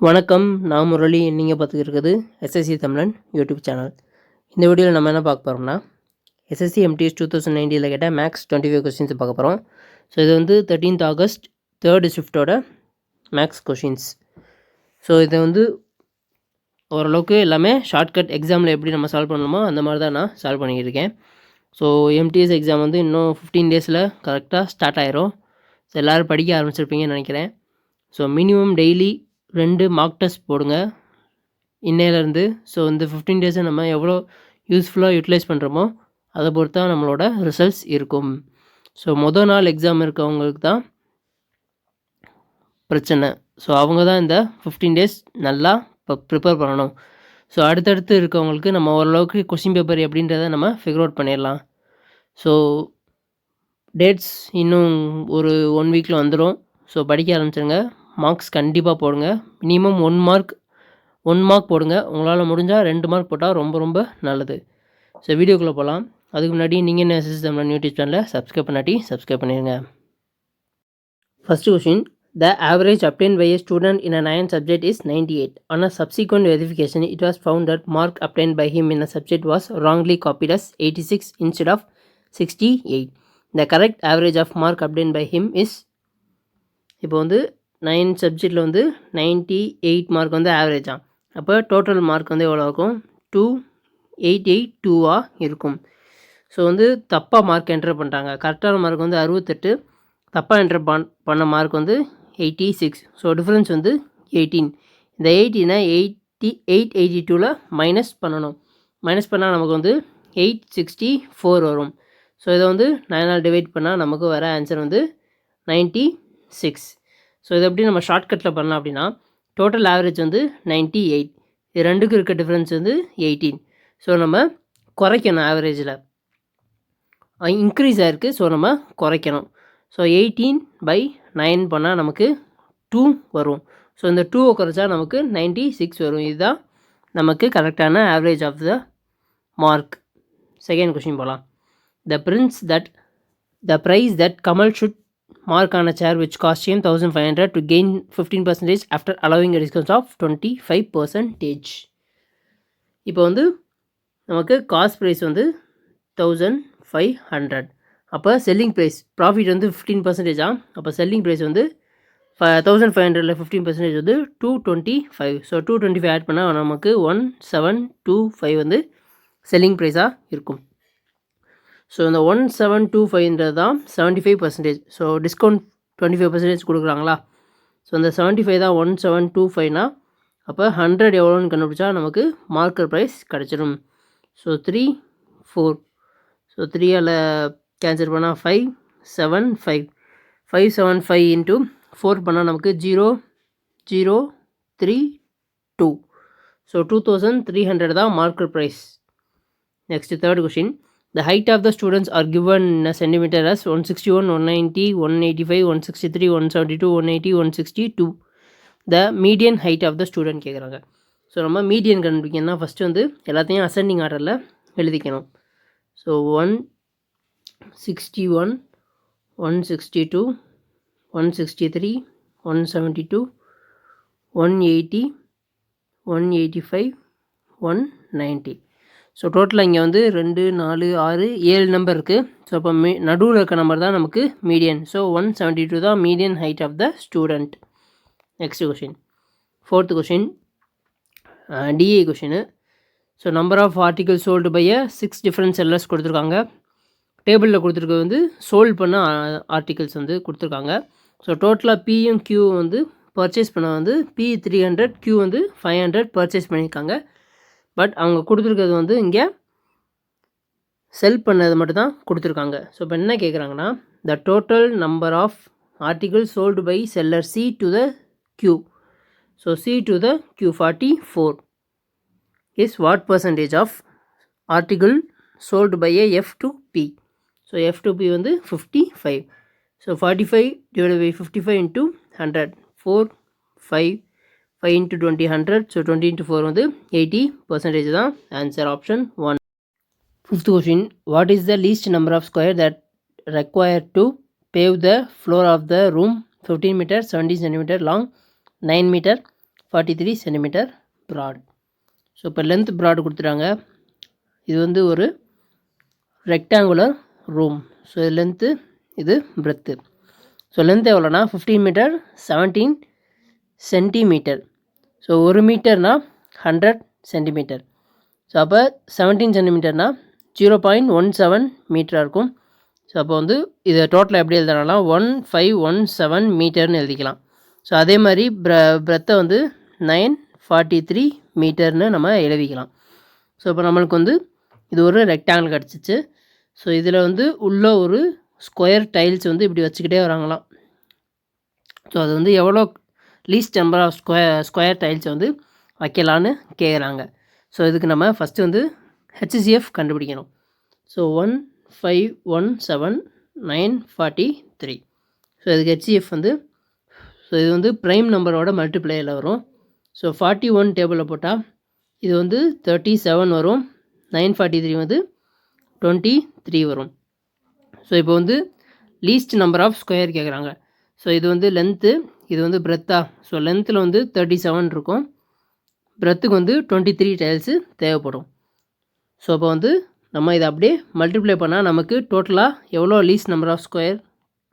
வணக்கம். நான் முரளி. நீங்கள் பார்த்துக்கிட்டு இருக்கிறது எஸ்எஸ்சி தமிழன் யூடியூப் சேனல். இந்த வீடியோவில் நம்ம என்ன பார்க்க போகிறோம்னா, எஸ்எஸ்சி எம்டிஎஸ் 2019 கேட்ட மேக்ஸ் 25 கொஸ்டின்ஸ் பார்க்க போகிறோம். ஸோ இது வந்து 13th August 3rd ஷிஃப்ட்டோட மேக்ஸ் கொஷின்ஸ். ஸோ இதை வந்து ஓரளவுக்கு எல்லாமே ஷார்ட்கட் எக்ஸாமில் எப்படி நம்ம சால்வ் பண்ணணுமோ அந்த மாதிரி தான் நான் சால்வ் பண்ணிக்கிட்டு இருக்கேன். ஸோ எம்டிஎஸ் எக்ஸாம் வந்து இன்னும் 15 டேஸில் கரெக்டாக ஸ்டார்ட் ஆயிரும். ஸோ எல்லோரும் படிக்க ஆரம்பிச்சிருப்பீங்கன்னு நினைக்கிறேன். So minimum daily 2 mark test போடுங்க இன்னையிலேருந்து. ஸோ இந்த 15 டேஸை நம்ம எவ்வளோ யூஸ்ஃபுல்லாக யூட்டிலைஸ் பண்ணுறோமோ அதை பொறுத்து தான் நம்மளோட ரிசல்ட்ஸ் இருக்கும். ஸோ மொதல் நாள் எக்ஸாம் இருக்கவங்களுக்கு தான் பிரச்சனை. ஸோ அவங்க தான் இந்த 15 டேஸ் நல்லா ப்ரிப்பேர் பண்ணணும். ஸோ அடுத்தடுத்து இருக்கவங்களுக்கு நம்ம ஓரளவுக்கு கொஸ்டின் பேப்பர் எப்படின்றத நம்ம ஃபிகர் அவுட் பண்ணிடலாம். ஸோ டேட்ஸ் இன்னும் ஒரு 1 வீக்கில் வந்துடும். ஸோ படிக்க ஆரம்பிச்சிருங்க. மார்க்ஸ் கண்டிப்பாக போடுங்க. மினிமம் 1 மார்க் போடுங்க. உங்களால் முடிஞ்சால் 2 மார்க் போட்டால் ரொம்ப ரொம்ப நல்லது. ஸோ வீடியோக்குள்ளே போகலாம். அதுக்கு முன்னாடி நீங்கள் என்ன எஸ்எஸ்சி தமிழ் யூடியூப் சேனலை சப்ஸ்கிரைப் பண்ணாட்டி சப்ஸ்கிரைப் பண்ணிடுங்க. First question, the average obtained by a student in a 9 subject is 98. On a subsequent verification, it was found that mark obtained by him in a subject was wrongly copied as 86 instead of 68. The correct average of mark obtained by him is, இப்போ வந்து 9 சப்ஜெக்டில் வந்து 98 mark வந்து ஆவரேஜாக, அப்போ total mark வந்து எவ்வளோ இருக்கும்? 2882 இருக்கும். ஸோ வந்து தப்பாக மார்க் என்டர் பண்ணிட்டாங்க. கரெக்டான மார்க் வந்து 68, தப்பாக என்டர் பண்ண மார்க் வந்து 86. ஸோ டிஃப்ரென்ஸ் வந்து 18. இந்த 80னா 882ல் மைனஸ் பண்ணணும். மைனஸ் பண்ணால் நமக்கு வந்து 864 வரும். ஸோ இதை வந்து 9ஆல் டிவைட் பண்ணால் நமக்கு வர ஆன்சர் வந்து 96. ஸோ இதை எப்படி நம்ம ஷார்ட்கட்டில் பண்ணலாம் அப்படின்னா, டோட்டல் ஆவரேஜ் வந்து 98, இது ரெண்டுக்கும் இருக்க டிஃப்ரென்ஸ் வந்து 18. ஸோ நம்ம குறைக்கணும். ஆவரேஜில் இன்க்ரீஸ் ஆகிருக்கு, ஸோ நம்ம குறைக்கணும். ஸோ 18/9 பண்ணால் நமக்கு 2 வரும். ஸோ இந்த 2 குறைச்சா நமக்கு 96 வரும். இதுதான் நமக்கு கரெக்டான average of the mark. Second question போகலாம். The price that Kamal should mark on a chair which cost him 1500 to gain 15% after allowing a discount of 25%. இப்போ வந்து நமக்கு காஸ்ட் ப்ரைஸ் வந்து 1500. அப்போ செல்லிங் ப்ரைஸ் ப்ராஃபிட் வந்து 15%. அப்போ செல்லிங் ப்ரைஸ் வந்து 1500ல் 15% வந்து 225. ஸோ 225 ஆட் பண்ணால் நமக்கு 1725 வந்து செல்லிங் ப்ரைஸாக இருக்கும். ஸோ இந்த 1725 தான் 75%. ஸோ டிஸ்கவுண்ட் 25% கொடுக்குறாங்களா? ஸோ இந்த 75 தான் 1725னா, அப்போ 100 எவ்வளோன்னு கண்டுபிடிச்சா நமக்கு மார்க்கர் ப்ரைஸ் கிடச்சிடும். ஸோ 3 4. ஸோ 3ஆல் கேன்சல் பண்ணால் 575. 575 இன்ட்டு 4 பண்ணால் நமக்கு 0032. ஸோ 2300 தான் marker price. Next third question. The height of the students are given in a centimeter as 161, 190, 185, 163, 172, 180, 162. The median height of the student கேட்குறாங்க. ஸோ நம்ம மீடியன் கண்டுபிடிக்கணும்னா first வந்து எல்லாத்தையும் அசெண்டிங் ஆர்டரில் எழுதிக்கணும். ஸோ 161, 162, 163, 172, 180, 185, 190. ஸோ டோட்டலாக இங்கே வந்து 2 4 6 7 நம்பர் இருக்குது. ஸோ அப்போ நடுவில் இருக்க நம்பர் தான் நமக்கு மீடியன். ஸோ 172 தான் median height of the student. Next question, fourth question, DA question. So number of article sold by 6 different sellers கொடுத்துருக்காங்க. டேபிளில் கொடுத்துருக்க வந்து சோல்ட் பண்ண ஆர்டிகல்ஸ் வந்து கொடுத்துருக்காங்க. ஸோ டோட்டலாக பியும் கியூ வந்து பர்ச்சேஸ் பண்ண வந்து பி 300, கியூ வந்து 500 பர்ச்சேஸ் பண்ணியிருக்காங்க. பட் அவங்க கொடுத்துருக்கிறது வந்து இங்கே செல் பண்ணது மட்டும் தான் கொடுத்துருக்காங்க. ஸோ இப்போ என்ன கேட்குறாங்கன்னா, the total number of article sold by seller C to the Q. So C to the Q 44 is what percentage of article sold by F to B. So F to B வந்து 55. So 45 divide by 55 into 100. 4 5 5 into 20 100. So 20 into 4 வந்து 80% தான் answer. Option 1. Fifth question, what is the least number of square that require to pave the floor of the room 15 meter 70 centimeter long, 9 meter 43 centimetre broad. So இப்போ length broad கொடுத்துட்டாங்க. இது வந்து ஒரு rectangular room. So இது length, இது breadth. So length எவ்வளோனா 15 metre 17 centimetre. So 1 மீட்டர்னால் 100 centimetre. So அப்போ 17 சென்டிமீட்டர்னால் 0.17 மீட்டராக இருக்கும். ஸோ அப்போ வந்து இதை டோட்டலாக எப்படி எழுதலாம், 1517 மீட்டர்னு எழுதிக்கலாம். ஸோ அதே மாதிரி பிரெத்தை வந்து 943 மீட்டர்னு நம்ம எழுதிக்கலாம். ஸோ இப்போ நம்மளுக்கு வந்து இது ஒரு ரெக்டாங்கிள் கிடச்சிச்சு. ஸோ இதில் வந்து உள்ள ஒரு ஸ்கொயர் டைல்ஸ் வந்து இப்படி வச்சுக்கிட்டே வராங்களாம். ஸோ அது வந்து எவ்வளோ least number of square tiles வந்து வைக்கலான்னு கேட்குறாங்க. ஸோ இதுக்கு நம்ம ஃபஸ்ட்டு வந்து ஹெச்சிஎஃப் கண்டுபிடிக்கணும். ஸோ 1517943. ஸோ இதுக்கு ஹெச்சிஎஃப் வந்து, ஸோ இது வந்து ப்ரைம் நம்பரோட மல்டிப்ளையில் வரும். ஸோ 41 டேபிளில் போட்டால் இது வந்து 37 வரும், 943 வந்து 23 வரும். ஸோ இப்போ வந்து லீஸ்ட் நம்பர் ஆஃப் ஸ்கொயர் கேட்குறாங்க. ஸோ இது வந்து லென்த்து, இது வந்து பிரெத்தா. ஸோ லென்த்தில் வந்து 37 இருக்கும், பிரெத்துக்கு வந்து 23 டைல்ஸு தேவைப்படும். ஸோ அப்போ வந்து நம்ம இதை அப்படியே மல்டிப்ளை பண்ணால் நமக்கு டோட்டலாக எவ்வளோ least number of square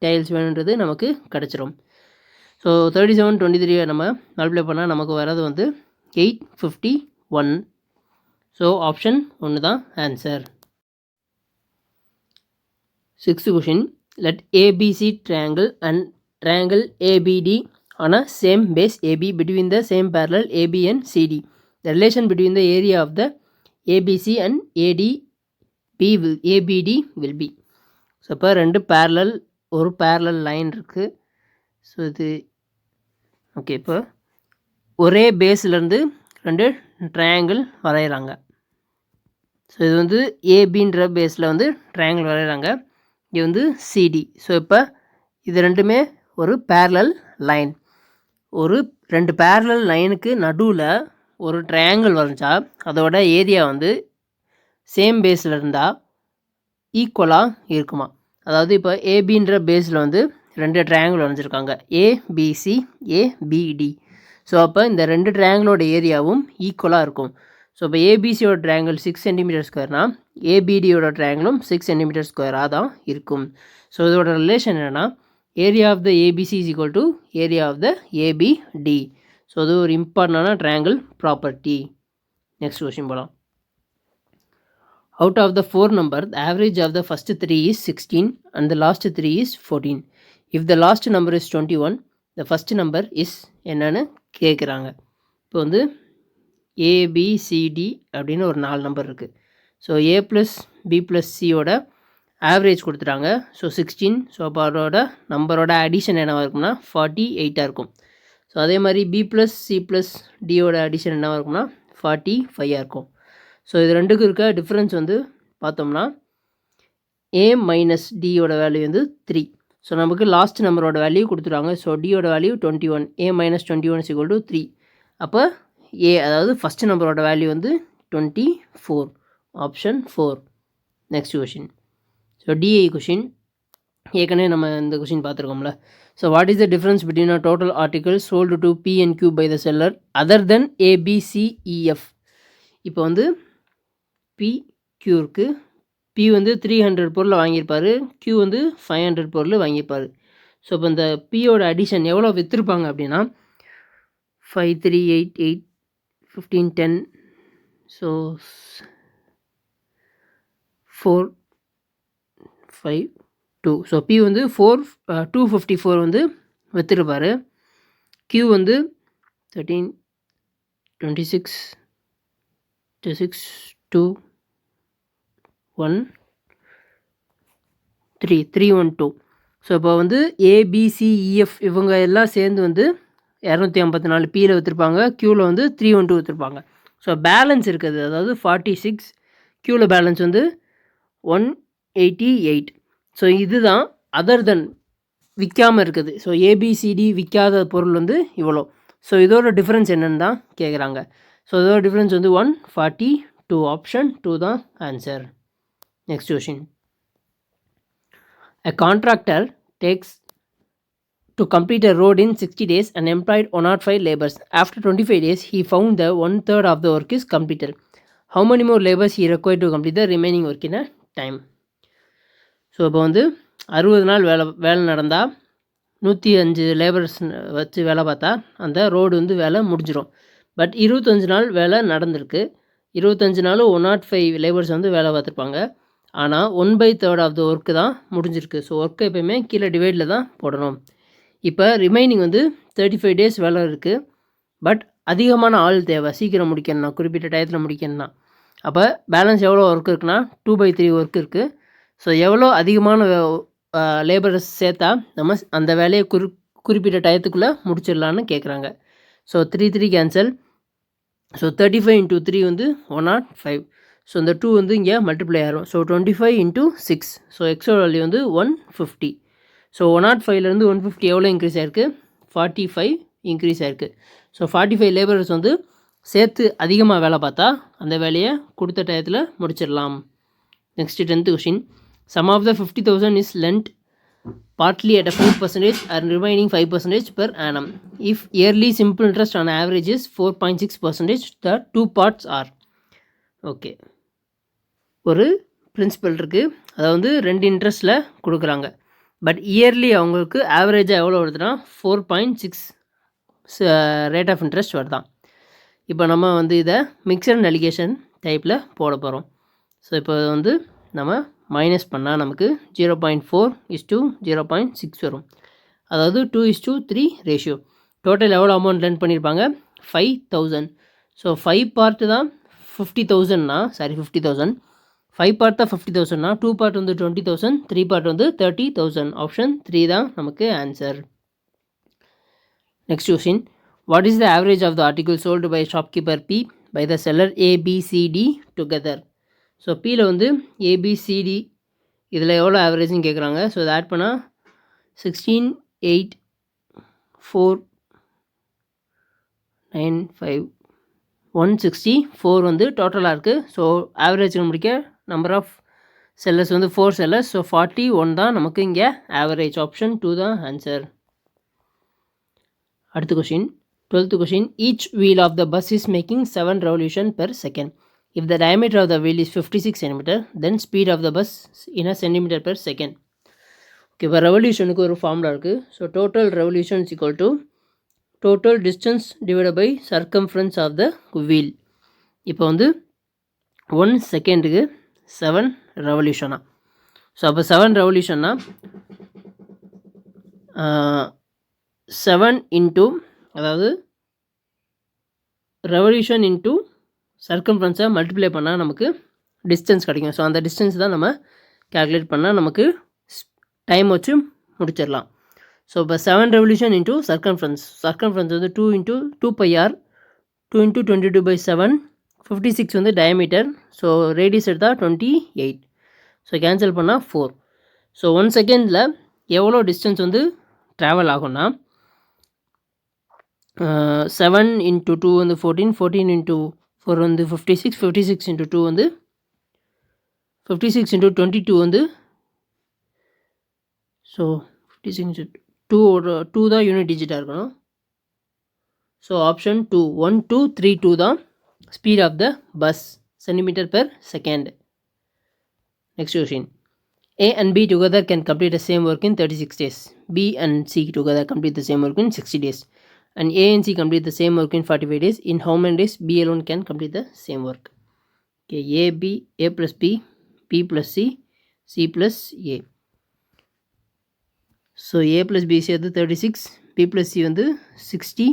tiles வேணுன்றது நமக்கு கிடச்சிரும். ஸோ 37 23 நம்ம மல்டிப்ளை பண்ணால் நமக்கு வர்றது வந்து 851. ஸோ ஆப்ஷன் 1 தான் answer. 6th question. Let ABC triangle and triangle ABD on a same base AB between the same parallel AB and CD. The relation between the area of the ABC and ABD will be. So இப்போ ரெண்டு ஒரு parallel line இருக்குது. So இது okay. இப்போ ஒரே பேஸ்லேருந்து ரெண்டு triangle வரைகிறாங்க. So இது வந்து ஏபின்ற பேஸில் வந்து ட்ரையாங்கிள் வரைகிறாங்க. இது வந்து சிடி. ஸோ இப்போ இது ரெண்டுமே ஒரு பேரலல் லைன். ஒரு ரெண்டு பேரலல் லைனுக்கு நடுவில் ஒரு ட்ரையாங்கிள் வரைஞ்சா அதோட ஏரியா வந்து சேம் பேஸில் இருந்தால் ஈக்குவலாக இருக்குமா. அதாவது இப்போ ஏபின்ற பேஸில் வந்து ரெண்டு ட்ரையாங்கிள் வரைஞ்சிருக்காங்க, ஏபிசி ஏபிடி. ஸோ அப்போ இந்த ரெண்டு ட்ரையாங்கிளோட ஏரியாவும் ஈக்குவலாக இருக்கும். ஸோ இப்போ ஏபிசியோட ட்ரையாங்கிள் 6 சென்டிமீட்டர் ஸ்கொயர்னால் ஏபிடியோட ட்ரையாங்கிளும் 6 சென்டிமீட்டர் ஸ்கொயராக தான் இருக்கும். ஸோ இதோட ரிலேஷன் என்னென்னா area of the ABC is equal to area of the ABD. So அது ஒரு இம்பார்ட்டண்டான ட்ரையாங்கிள் ப்ராப்பர்ட்டி. நெக்ஸ்ட் கொஸ்டின் போகலாம். Out of the 4 number, the average of the first 3 is 16 and the last 3 is 14. If the last number is 21, the first number is என்னன்னு கேட்குறாங்க. இப்போ வந்து ABCD அப்படின்னு ஒரு 4 நம்பர் இருக்குது. ஸோ ஏ ப்ளஸ் பி ப்ளஸ் சியோட average கொடுத்துட்டாங்க. ஸோ 16. ஸோ அப்போ அதோட நம்பரோட அடிஷன் என்னவாக இருக்கும்னா 48 இருக்கும். ஸோ அதே மாதிரி பி ப்ளஸ் சி ப்ளஸ் டியோட அடிஷன் என்னவாக இருக்கும்னா 45 இருக்கும். ஸோ இது ரெண்டுக்கும் இருக்க டிஃப்ரென்ஸ் வந்து பார்த்தோம்னா ஏ மைனஸ் டியோட வேல்யூ வந்து 3. ஸோ நமக்கு லாஸ்ட் நம்பரோட வேல்யூ கொடுத்துருவாங்க. ஸோ டியோட value 21, A minus 21 is equal to 3. அப்போ ஏ அதாவது ஃபஸ்ட் நம்பரோட வேல்யூ வந்து 24. Option 4. Next question. So DI question ஏற்கனவே நம்ம இந்த கொஷின் பார்த்துருக்கோம்ல. So what is the difference between a total article sold to P and Q by the seller other than ABCEF. இப்போ வந்து பி கியூ இருக்குது. B வந்து 300 பொருளை வாங்கியிருப்பார், கியூ வந்து 500 பொருள் வாங்கியிருப்பார். ஸோ இப்போ இந்த பியோட அடிஷன் எவ்வளோ விற்றுருப்பாங்க அப்படின்னா 5 3 8 8 15 10. ஸோ 4 5 2. ஸோ பி வந்து 254 வந்து விற்றுருப்பார். கியூ வந்து 13 26 6 2 1 3 312. ஸோ இப்போ வந்து ஏபிசிஇஎஃப் இவங்க எல்லாம் சேர்ந்து வந்து 254 பியில் விற்றுருப்பாங்க, க்யூவில் வந்து 312 விற்றுருப்பாங்க. ஸோ பேலன்ஸ் இருக்குது, அதாவது 46, க்யூவில் பேலன்ஸ் வந்து 188. ஸோ இதுதான் அதர் தென் விற்காமல் இருக்குது. ஸோ ஏபிசிடி விற்காத பொருள் வந்து இவ்வளோ. ஸோ இதோட டிஃப்ரென்ஸ் என்னென்னு தான் கேட்குறாங்க. ஸோ இதோட டிஃப்ரென்ஸ் வந்து 142. ஆப்ஷன் 2 தான் answer. Next question. A contractor takes to complete a road in 60 days and employed 105 laborers. After 25 days, he found that 1/3 of the work is completed. How many more laborers he required to complete the remaining work in a time? So இப்போ வந்து 60 நாள் வேலை நடந்தால் 105 labours வச்சு வேலை பார்த்தா அந்த road வந்து வேலை முடிஞ்சிடும். பட் 25 நாள் வேலை நடந்திருக்கு. 25 நாளும் 105 லேபர்ஸ் வந்து வேலை பார்த்துருப்பாங்க. ஆனால் 1/3 ஆஃப் த ஒர்க்கு தான் முடிஞ்சிருக்கு. ஸோ ஒர்க்கை எப்போயுமே கீழே டிவைடில் தான் போடணும். இப்போ ரிமைனிங் வந்து 35 டேஸ் வேலை இருக்குது. பட் அதிகமான ஆள் தேவை, சீக்கிரம் முடிக்கணும்னா, குறிப்பிட்ட டயத்தில் முடிக்கணும்னா. அப்போ பேலன்ஸ் எவ்வளோ ஒர்க் இருக்குன்னா 2/3 ஒர்க் இருக்குது. ஸோ எவ்வளோ அதிகமான லேபர்ஸ் சேர்த்தா நம்ம அந்த வேலையை குறிப்பிட்ட டயத்துக்குள்ளே முடிச்சிடலான்னு கேட்குறாங்க. So 3 cancel. ஸோ 35 × 3 வந்து 105. ஸோ இந்த 2 வந்து இங்கே மல்டிப்ளை ஆகும். ஸோ 25 × 6. ஸோ எக்ஸோட வேல்யூ வந்து 150. ஸோ 105லேருந்து 150 எவ்வளோ இன்க்ரீஸ் ஆகிருக்கு? 45 இன்க்ரீஸ் ஆகிருக்கு. ஸோ 45 லேபர்ஸ் வந்து சேர்த்து அதிகமாக வேலை பார்த்தா அந்த வேலையை கொடுத்த டயத்தில் முடிச்சிடலாம். Next 10th question. Sum of the 50,000 is lent partly at a 4% and remaining 5% per annum. If yearly simple interest on average is 4.6%, the two parts are. Okay, ஒரு பிரின்சிபல் இருக்குது. அதை வந்து 2 இன்ட்ரெஸ்ட்டில் கொடுக்குறாங்க. பட் இயர்லி அவங்களுக்கு ஆவரேஜாக எவ்வளோ வருதுன்னா 4.6 ரேட் ஆஃப் இன்ட்ரெஸ்ட் வருதான். இப்போ நம்ம வந்து இதை மிக்சட் அண்ட் அலிகேஷன் டைப்பில் போட போகிறோம். ஸோ இப்போ வந்து நம்ம மைனஸ் பண்ணால் நமக்கு 0.4:0.6 வரும். அதாவது 2:3 ரேஷியோ. டோட்டல் எவ்வளோ அமௌண்ட் லெண்ட் பண்ணியிருப்பாங்க? 5,000. ஸோ 5 பார்ட்டு தான் 50,000னா 50,000. 5 பார்ட் தான் 50,000னா 2 பார்ட் வந்து 20,000, 3 பார்ட் வந்து 30,000. ஆப்ஷன் 3 தான் நமக்கு answer. Next question. What is the average of the article sold by shopkeeper B by the seller ABCD together? So பியில் வந்து ஏபிசிடி இதில் எவ்வளோ ஆவரேஜ்னு கேட்குறாங்க. ஸோ இதை ஆட் பண்ணால் 16, 8, 4, 9, 5, 164 வந்து டோட்டலாக இருக்குது. ஸோ ஆவரேஜ் முடிக்க நம்பர் ஆஃப் செல்லர்ஸ் வந்து 4 செல்லர்ஸ். ஸோ 41 தான் நமக்கு இங்கே ஆவரேஜ். ஆப்ஷன் 2 தான் ஆன்சர். அடுத்த question, 12th question. Each wheel of the bus is making 7 revolution per second. If the diameter of the wheel is 56 cm, then speed of the bus in a centimeter per second. Okay, இப்போ ரெவல்யூஷனுக்கு ஒரு formula இருக்குது. So total revolution is equal to total distance divided by circumference of the wheel. இப்போ வந்து 1 செகண்டுக்கு 7 ரெவல்யூஷனா. So அப்போ 7 ரெவல்யூஷன்னா 7 இன்ட்டு, அதாவது ரெவல்யூஷன் இன்ட்டு சர்க்கம்ஃபரன்ஸை மல்டிப்ளை பண்ணால் நமக்கு டிஸ்டன்ஸ் கிடைக்கும். ஸோ அந்த டிஸ்டன்ஸ் தான் நம்ம கேல்குலேட் பண்ணால் நமக்கு டைம் வச்சு முடிச்சிடலாம். ஸோ இப்போ 7 ரெவல்யூஷன் இன்ட்டு சர்க்கம்ஃபரன்ஸ் வந்து 2 × 2πr, 2 × 22/7, 56 வந்து டயமீட்டர். ஸோ ரேடியஸ் எடுத்தால் 28. ஸோ கேன்சல் பண்ணால் 4. ஸோ 1 செகண்டில் எவ்வளோ டிஸ்டன்ஸ் வந்து ட்ராவல் ஆகும்னா 7 × 2 வந்து 14, 14 × 4 வந்து 56, 56 × 2 வந்து 56 × 22 வந்து, ஸோ 56 × 2 தான் யூனிட் டிஜிட்டாக இருக்கணும். ஸோ ஆப்ஷன் 2, 1232 தான் speed of the bus centimetre per second. Next question. A and B together can complete the same work in 36 days. B and C together complete the same work in 60 days. And A and C complete the same work in 45 days. In how many days B alone can complete the same work? Okay, A plus B, B plus C, C plus A. So A plus B சேர்த்து 36, B plus C வந்து 60,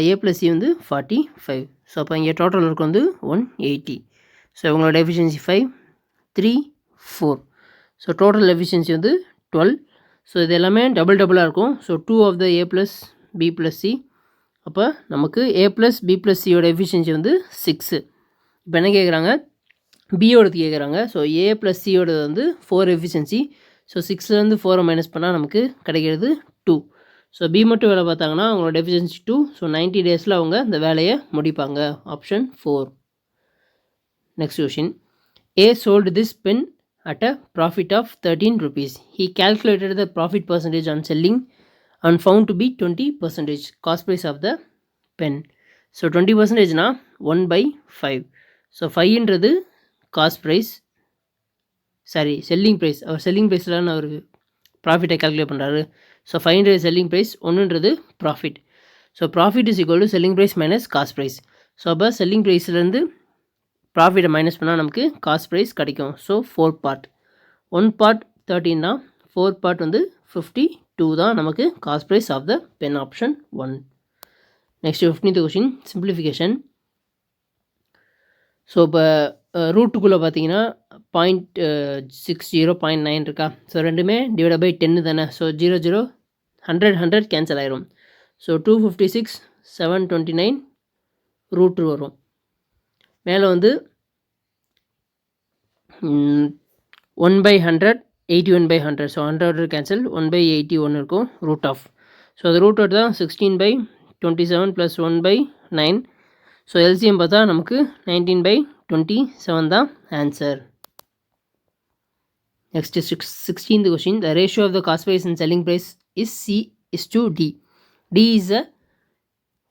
A plus C வந்து 45. So அப்போ இங்கே total work வந்து 180. So இவங்களோட efficiency 5, 3, 4. So total efficiency வந்து 12. So இது எல்லாமே டபுளாக இருக்கும். So 2 of the A plus B plus C. அப்போ நமக்கு A plus B plus Cயோட எஃபிஷியன்சி வந்து 6. இப்போ என்ன கேட்குறாங்க? பியோடது கேட்குறாங்க. ஸோ A plus Cயோடது வந்து 4 எஃபிஷியன்சி. ஸோ 6லேருந்து 4 மைனஸ் பண்ணால் நமக்கு கிடைக்கிறது 2. ஸோ பி மட்டும் வேலை பார்த்தாங்கன்னா அவங்களோட எஃபிஷியன்சி 2. ஸோ 90 டேஸில் அவங்க இந்த வேலையை முடிப்பாங்க. Option 4. Next question. A sold this pen at a profit of 13 rupees. He calculated the profit percentage on selling and found to be 20%. Cost price of the pen. So 20% na 1/5. So 5ன்றது cost price, sorry selling price. அவர் selling ப்ரைஸில் அவர் ப்ராஃபிட்டை calculate பண்ணுறாரு. So 500 selling price, 1ன்றது profit. So profit is equal to selling price minus cost price. So அப்போ selling ப்ரைஸ்லேருந்து ப்ராஃபிட்டை மைனஸ் பண்ணால் நமக்கு காஸ்ட் ப்ரைஸ் கிடைக்கும். ஸோ 4 பார்ட், 1 பார்ட் 13னா 4 பார்ட் வந்து 52 தான் நமக்கு cost price of the pen. Option 1. Next 15th question, simplification. So இப்போ ரூட்டுக்குள்ளே பார்த்தீங்கன்னா 0.60 0.9 இருக்கா. ஸோ ரெண்டுமே டிவைட் பை 10 தானே. ஸோ 0 0 100 கேன்சல் ஆயிரும். ஸோ 256 729 ரூட் வரும். மேலே வந்து 1/100 81/100. ஸோ 100 கேன்சல், 1/81 இருக்கும் ரூட் ஆஃப். ஸோ அது ரூட் தான் 16/27 ப்ளஸ் 1/9. ஸோ எல்சிஎம் பார்த்தா நமக்கு 19/27 தான் answer. Next 16th question. The ratio of the cost price and selling price is C/D. D is a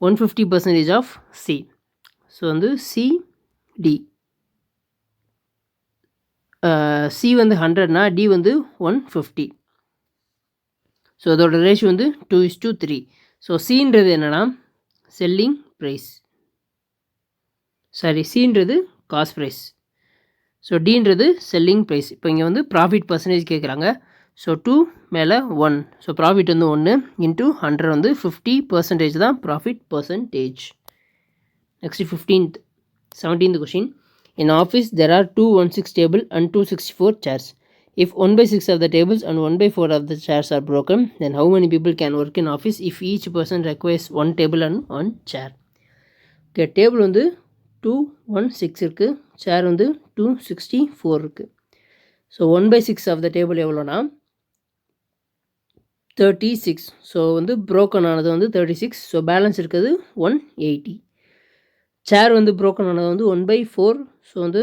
150% of C. So வந்து CD. C வந்து 100னா D வந்து 150. So அதோட ratio வந்து 2:3. ஸோ Cன்றது என்னென்னா செல்லிங் ப்ரைஸ், சாரி Cன்றது காஸ்ட் ப்ரைஸ். ஸோ Dன்றது selling price. இப்போ இங்கே வந்து ப்ராஃபிட் பர்சன்டேஜ் கேட்குறாங்க. ஸோ 2 மேலே 1. ஸோ ப்ராஃபிட் வந்து 1 இன்ட்டு 100 வந்து 50% தான் profit percentage. Next 17th question. In office there are 2 1/6 table and 2 64 chairs. If 1/6 of the tables and 1/4 of the chairs are broken, then how many people can work in office if each person requires 1 table and 1 chair? Okay, table வந்து 216 இருக்குது, சேர் வந்து 264 இருக்குது. So 1/6 of the table எவ்வளோனா 36. So வந்து broken ஆனது வந்து 36. So balance இருக்கிறது 180. சேர் வந்து ப்ரோக்கன் ஆனது வந்து 1/4. ஸோ வந்து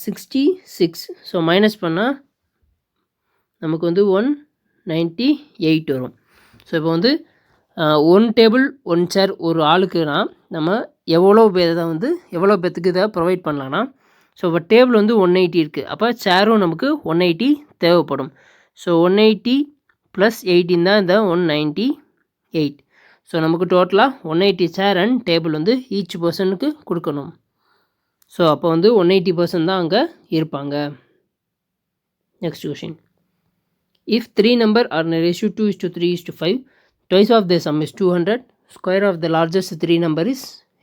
66. ஸோ மைனஸ் பண்ணால் நமக்கு வந்து 198 வரும். ஸோ இப்போ வந்து 1 டேபிள் 1 சேர் ஒரு ஆளுக்குனா நம்ம எவ்வளோ பேர்த்துக்கு இதை ப்ரொவைட் பண்ணலான்னா, ஸோ இப்போ டேபிள் வந்து 180 இருக்குது. அப்போ சேரும் நமக்கு 180 தேவைப்படும். ஸோ 180 + 18 தான் இந்த 198. ஸோ நமக்கு டோட்டலாக 180 சேர் அண்ட் டேபிள் வந்து ஈச் பர்சனுக்கு கொடுக்கணும். ஸோ அப்போ வந்து 180% தான் அங்கே இருப்பாங்க. Next question. If 3 number are in ratio 2:3:5, twice of the sum is 200, square of the largest 3 number is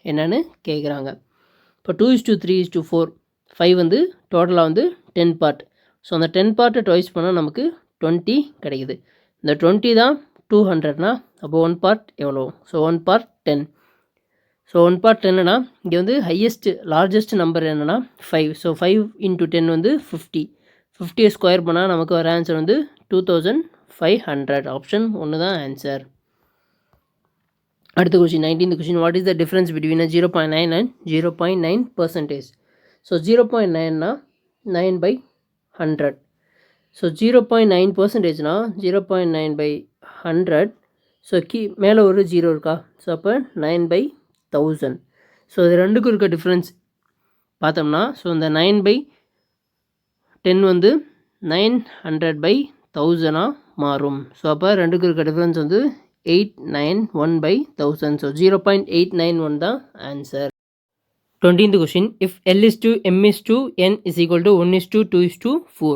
என்னன்னு கேட்குறாங்க. இப்போ 2:3:4 5 வந்து டோட்டலாக வந்து 10 பார்ட். ஸோ அந்த 10 பார்ட்டை ட்வைஸ் பண்ணால் நமக்கு 20 கிடைக்குது. இந்த 20 தான் 200னா அப்போ 1 பார்ட் எவ்வளோ? So 1 part 10. ஸோ 1 பார்ட் 10னா இங்கே வந்து லார்ஜஸ்ட் நம்பர் என்னென்னா 5. ஸோ 5 × 10 வந்து 50. 50 ஸ்கொயர் பண்ணால் நமக்கு வர ஆன்சர் வந்து 2500. ஆப்ஷன் 1 தான் ஆன்சர். அடுத்த question 19th question. What is the difference between 0.9 and 0.9%? So 0.9னா 9/100. ஸோ 0.9%னா 0.9/100. ஸோ மேலே ஒரு 0 இருக்கா. ஸோ அப்போ 9/1000. ஸோ இது ரெண்டுக்கும் இருக்க டிஃப்ரென்ஸ் பார்த்தோம்னா, ஸோ இந்த 9/10 வந்து 900/1000 மாறும். ஸோ அப்போ ரெண்டுக்கும் இருக்க டிஃப்ரென்ஸ் வந்து 891/1000. ஸோ 0.891 தான் answer. 20th question. If L is to M is to N is equal to 1 is to 2 is to 4,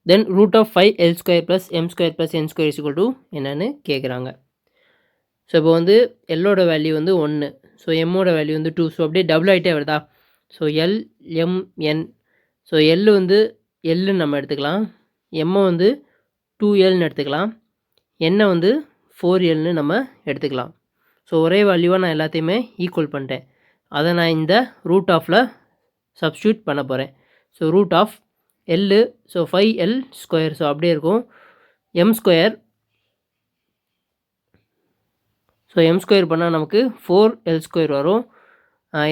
then root of 5L square plus M square plus N square is equal to என்னன்னு கேட்குறாங்க. So இப்போ வந்து எல்லோட value வந்து 1. So எம்மோட value வந்து 2. So அப்படியே double ஆகிட்டே வருதா. So L M N. So L வந்து எல்லுன்னு நம்ம எடுத்துக்கலாம், எம்மை வந்து 2Lன்னு எடுத்துக்கலாம், என்னை வந்து 4Lன்னு நம்ம எடுத்துக்கலாம். ஸோ ஒரே வேல்யூவாக நான் எல்லாத்தையுமே ஈக்குவல் பண்ணிட்டேன். அதை நான் இந்த ரூட் ஆஃபில் சப்ஸ்டியூட் பண்ண போகிறேன். So root of L, so 5L square. So அப்படியே இருக்கும் M square. So M square பண்ணால் நமக்கு 4L ஸ்கொயர் வரும்.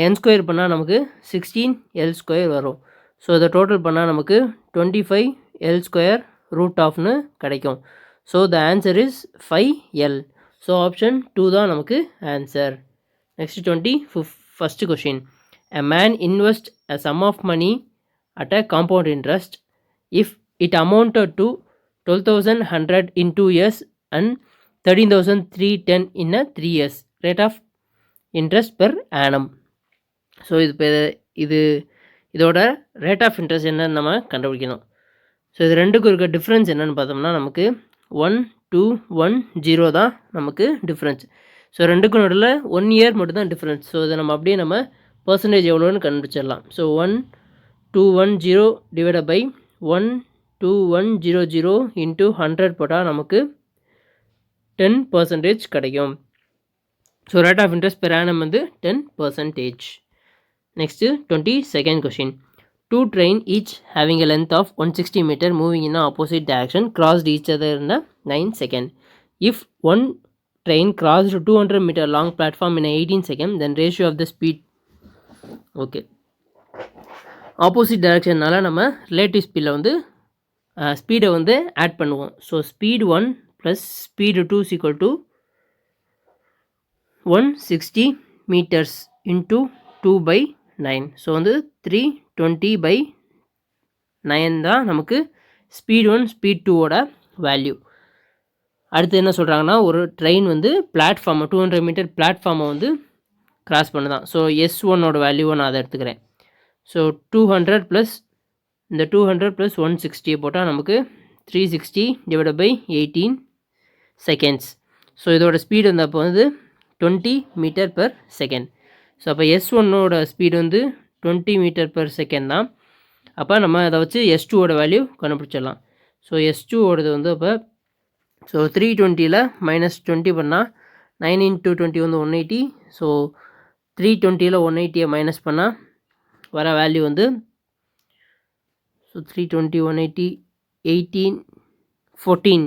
என் ஸ்கொயர் பண்ணால் நமக்கு 16L ஸ்கொயர் வரும். ஸோ இதை டோட்டல் பண்ணால் நமக்கு 25L² ரூட் ஆஃப்னு கிடைக்கும். So the answer is 5L. So option 2 தான் நமக்கு answer. Next 21st question. A man invests a sum of money at a compound interest if it amounted to 12,100 in 2 years and 13,310 in a 3 years. Rate of interest per annum. So இதோட rate of interest என்னன்னு நம்ம கண்டுபிடிக்கணும். So இது ரெண்டுக்கும் இருக்க difference என்னென்னு பார்த்தோம்னா நமக்கு 1210 தான் நமக்கு டிஃப்ரென்ஸ். ஸோ ரெண்டுக்கும் நடுவில் 1 இயர் மட்டும் தான் டிஃப்ரென்ஸ். ஸோ இதை நம்ம அப்படியே நம்ம பர்சன்டேஜ் எவ்வளோன்னு கண்டுபிடிச்சிடலாம். ஸோ 1210 டிவைடட் பை 12100 இன்ட்டு 100 போட்டால் நமக்கு 10% கிடைக்கும். So rate of interest per annum வந்து 10%. Next 22nd question. 2 train each having a length of 160 meter moving in the opposite direction crossed each other in a 9 seconds. If one train crossed 200 meter long platform in 18 seconds, then ratio of the speed. Okay. Opposite டைரக்ஷன்னால நம்ம relative ஸ்பீடில் வந்து ஸ்பீடை வந்து add பண்ணுவோம். So speed 1 plus speed 2 is equal to 160 meters into 2/9. So வந்து 320/9 தான் நமக்கு ஸ்பீட் 1 ஸ்பீட் 2ஓட வேல்யூ. அடுத்து என்ன சொல்கிறாங்கன்னா ஒரு ட்ரெயின் வந்து பிளாட்ஃபார்மை 200 மீட்டர் பிளாட்ஃபார்மை வந்து கிராஸ் பண்ணுதான். ஸோ S1ஓட வேல்யூவை நான் அதை எடுத்துக்கிறேன். ஸோ 200 ப்ளஸ் இந்த 200 ப்ளஸ் 160 போட்டால் நமக்கு 360 டிவைட் பை 18 செகண்ட்ஸ். ஸோ இதோட ஸ்பீடு வந்து அப்போ வந்து 20 மீட்டர் பெர் செகண்ட். ஸோ அப்போ S1ஓட ஸ்பீடு வந்து 20 மீட்டர் பெர் செகண்ட் தான். அப்போ நம்ம அதை வச்சு S2ஓட வேல்யூ கண்டுபிடிச்சிடலாம். ஸோ S2ஓடது வந்து அப்போ ஸோ 320ல் -20 பண்ணால் 9 × 20 வந்து 180. ஸோ 320ல் 180 மைனஸ் பண்ணால் வர வேல்யூ வந்து ஸோ 320 180 18 14.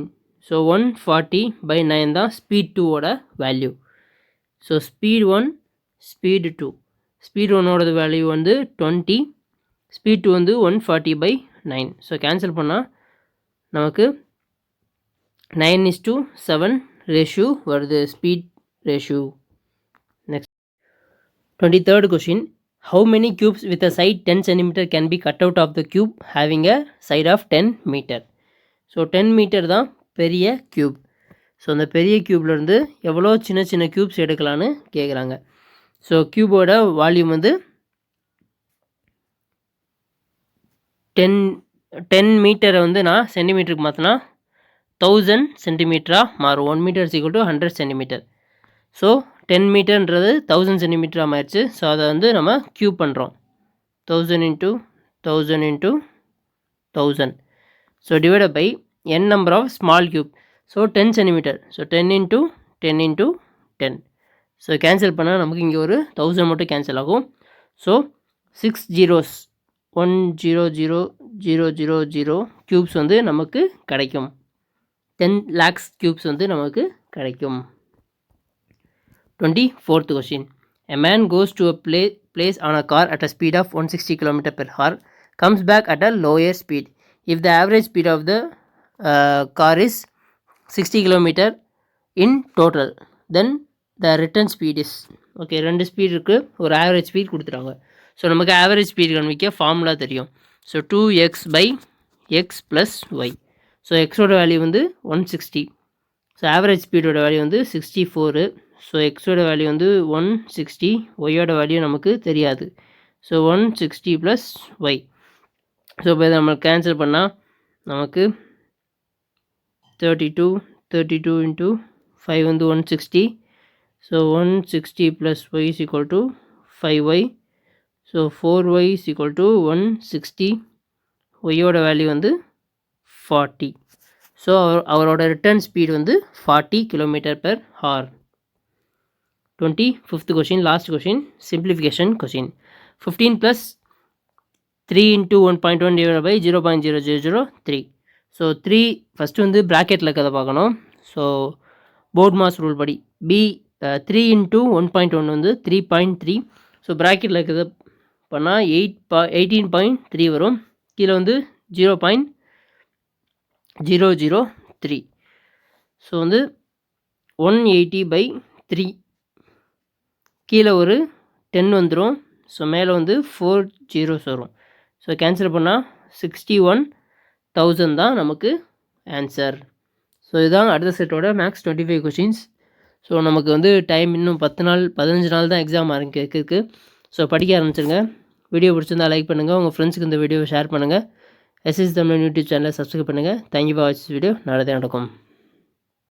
ஸோ 140/9 தான் ஸ்பீட் 2ஓட value. So speed 1 speed 2 speed 1ஓடது வேல்யூ வந்து 20, ஸ்பீட் 2 வந்து 140/9. ஸோ கேன்சல் பண்ணால் நமக்கு 9:7 ரேஷியோ வருது speed ratio. Next 23rd question. How many cubes with a side 10 cm can be cut out of the cube having a side of 10 meter? ஸோ 10 metre தான் பெரிய cube. So அந்த பெரிய க்யூப்லேருந்து எவ்வளோ சின்ன சின்ன க்யூப்ஸ் எடுக்கலான்னு கேட்குறாங்க. ஸோ க்யூபோட வால்யூம் வந்து 10 மீட்டரை வந்து நான் சென்டிமீட்டருக்கு மாற்றினா 1000 சென்டிமீட்டராக மாறும். 1 மீட்டர் = 100 சென்டிமீட்டர். ஸோ 10 மீட்டர்ன்றது 1000 சென்டிமீட்டராக மாறிடுச்சு. ஸோ அதை வந்து நம்ம க்யூப் பண்ணுறோம். 1000 × 1000 × 1000. So divide by n number of small cube. So 10 centimetre. So 10 × 10 × 10. So cancel பண்ணால் நமக்கு இங்கே ஒரு 1000 மட்டும் கேன்சல் ஆகும். ஸோ 6 zeros 100,000 க்யூப்ஸ் வந்து நமக்கு கிடைக்கும். 10 lakhs க்யூப்ஸ் வந்து நமக்கு கிடைக்கும். 24th question. A man goes to a place on a car at a speed of 160 km/h, comes back at a lower speed. If the average speed of the car is 60 km in total, then the return speed is. Okay, 2 speed இருக்குது, ஒரு average speed கொடுத்துட்டாங்க. So நமக்கு average speed கண்டுபிடிக்க formula தெரியும். So 2x/x + y. So எக்ஸோட value வந்து 160. So average ஸ்பீடோட value வந்து 64. So எக்ஸோட வேல்யூ வந்து 160, ஒய்யோட வேல்யூ நமக்கு தெரியாது. So 160 + y. ஸோ இப்போ இதை நம்ம கேன்சல் பண்ணால் நமக்கு 32 × 5 வந்து 160. So 160 + y = 5y. So 4y = 160. ஒய்யோட வேல்யூ வந்து 40. ஸோ அவரோட ரிட்டர்ன் ஸ்பீட் வந்து 40 km/h. 25th question, last question, simplification question. 15 + 3 × 1.1 / 0.0003. So 3 first வந்து ப்ராக்கெட்டில் இருக்கிறத பார்க்கணும். ஸோ போர்ட் மாஸ் ரூல் படி 3 × 1.1 வந்து 3.3. ஸோ ப்ராக்கெட்டில் இருக்கிறத பண்ணால் 18.3 வரும். கீழே வந்து 0.003. ஸோ வந்து 180/3 கீழே ஒரு 10 வந்துடும். ஸோ மேலே வந்து 4 ஜீரோஸ் வரும். ஸோ கேன்சல் பண்ணால் 61,000 தான் நமக்கு ஆன்சர். ஸோ இதுதான் அடுத்த செட்டோட மேக்ஸ் 25 கொஷின்ஸ். ஸோ நமக்கு வந்து டைம் இன்னும் 15 நாள் தான் எக்ஸாம் ஆரம்பிக்கிறதுக்கு. ஸோ படிக்க ஆரம்பிச்சிருங்க. வீடியோ பிடிச்சிருந்தா லைக் பண்ணுங்கள். உங்கள் ஃப்ரெண்ட்ஸுக்கு இந்த வீடியோவை ஷேர் பண்ணுங்கள். எஸ்எஸ் தமிழ் யூடியூப் சேனலை சப்ஸ்கிரைப் பண்ணுங்கள். தேங்க்யூ ஃபார் வாட்சிங் வீடியோ. நல்லதே நடக்கும்.